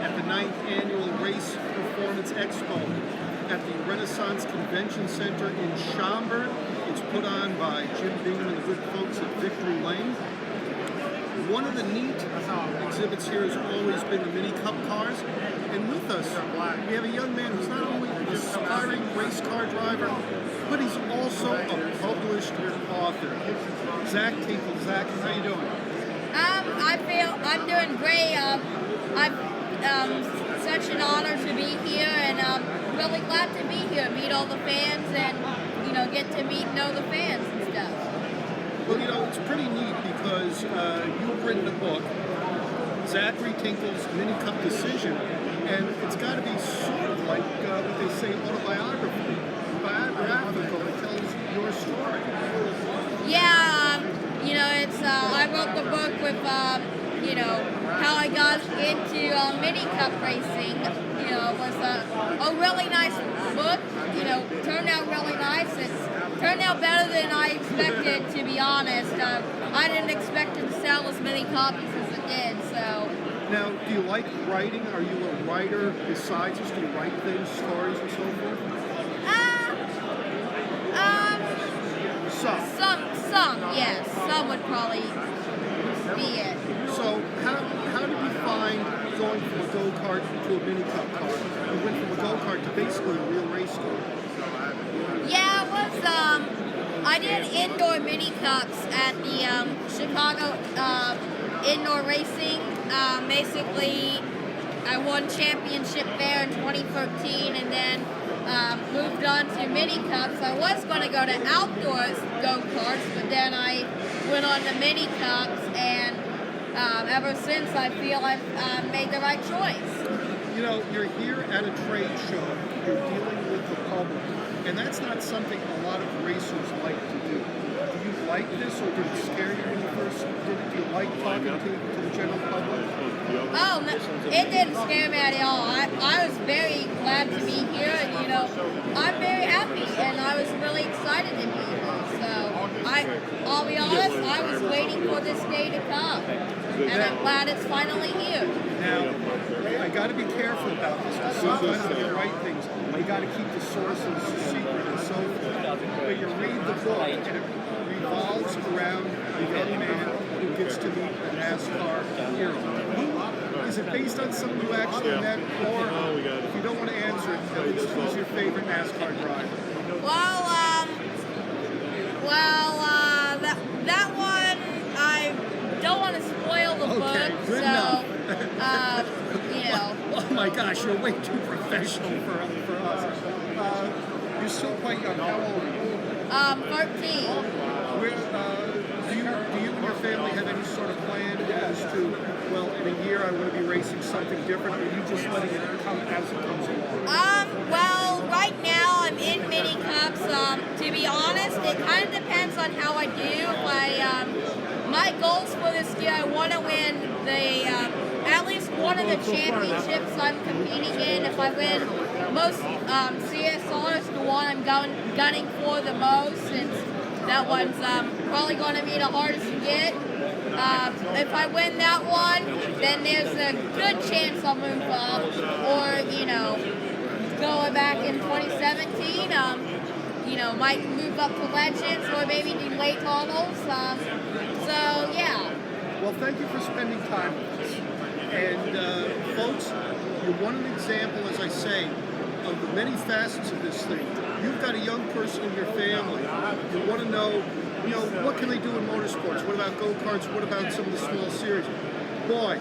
at the 9th Annual Race Performance Expo at the Renaissance Convention Center in Schaumburg. It's put on by Jim Bingham and the good folks at Victory Lane. One of the neat exhibits here has always been the MiniCup cars. And with us, we have a young man who's not only an aspiring race car driver, but he's also a published author. Zach Tinkle. Zach, how you doing? I feel I'm doing great. I'm such an honor to be here, and I'm really glad to be here, meet all the fans, and get to know the fans and stuff. Well, it's pretty neat because you've written a book, Zachary Tinkle's MiniCup Decision, and it's got to be sort of like what they say autobiographical. It tells your story. Yeah, I wrote the book with how I got into MiniCup racing. It was a really nice book. Turned out really nice. It's turned out better than I expected, to be honest. I didn't expect it to sell as many copies as it did. So. Now, do you like writing? Are you a writer besides this? Do you write things, stories, and so forth? Some, yes. Some would probably be it. So, how did you find going from a go-kart to a MiniCup car? You went from a go-kart to basically a real race car. Yeah, it was, I did indoor MiniCups at the Chicago indoor racing. Basically, I won championship there in 2013, and then moved on to MiniCups. I was going to go to outdoors go-karts, but then I went on to MiniCups, and ever since I feel I've made the right choice. You're here at a trade show, you're dealing with the public, and that's not something a lot of racers like to do. Do you like this, or did it scare you when you first did it? Do you like talking to the general public? Oh, no, it didn't scare me at all. I was very glad to be here, and I'm very happy, and I was really excited to be here. So I'll be honest, I was waiting for this day to come, and I'm glad it's finally here. Now, I got to be careful about this, because sometimes when you write things, you got to keep the sources secret and so forth. But you read the book, and it revolves around the young man who gets to meet a NASCAR hero. Is it based on someone you actually met, or if you don't want to answer it, who's your favorite NASCAR driver? That one, I don't want to spoil the book, so, Oh my gosh, you're way too professional for us. You're still quite young. How old are you? 13. Do you and your family have any sort of plan as to, well, in a year I want to be racing something different, or are you just letting it come as it comes along? Well, right now I'm in MiniCups. To be honest, it kind of depends on how I do. My goals for this year, I want to win at least one of the championships I'm competing in. If I win most CSRs, the one I'm gunning for the most, since that one's probably going to be the hardest to get. If I win that one, then there's a good chance I'll move up. Or, going back in 2017, might move up to Legends or maybe do late models. So, yeah. Well, thank you for spending time with us. And, folks, you're one example, as I say, of the many facets of this thing. You've got a young person in your family. You want to know, what can they do in motorsports? What about go-karts? What about some of the small series? Boy,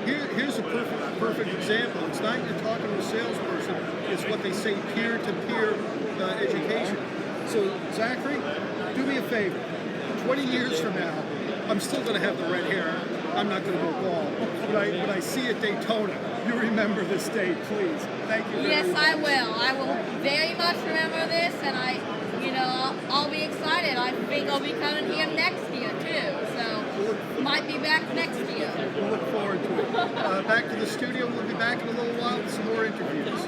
here's a perfect example. It's not you're talking to a salesperson. It's what they say peer-to-peer education. So, Zachary, do me a favor. 20 years from now, I'm still going to have the red hair. I'm not going to go bald. When I see at Daytona, you remember this day, please. Thank you. Yes, I will. I will very much remember this, and I'll be excited. I think I'll be coming here next year too. So might be back next year. We'll look forward to it. Back to the studio. We'll be back in a little while with some more interviews.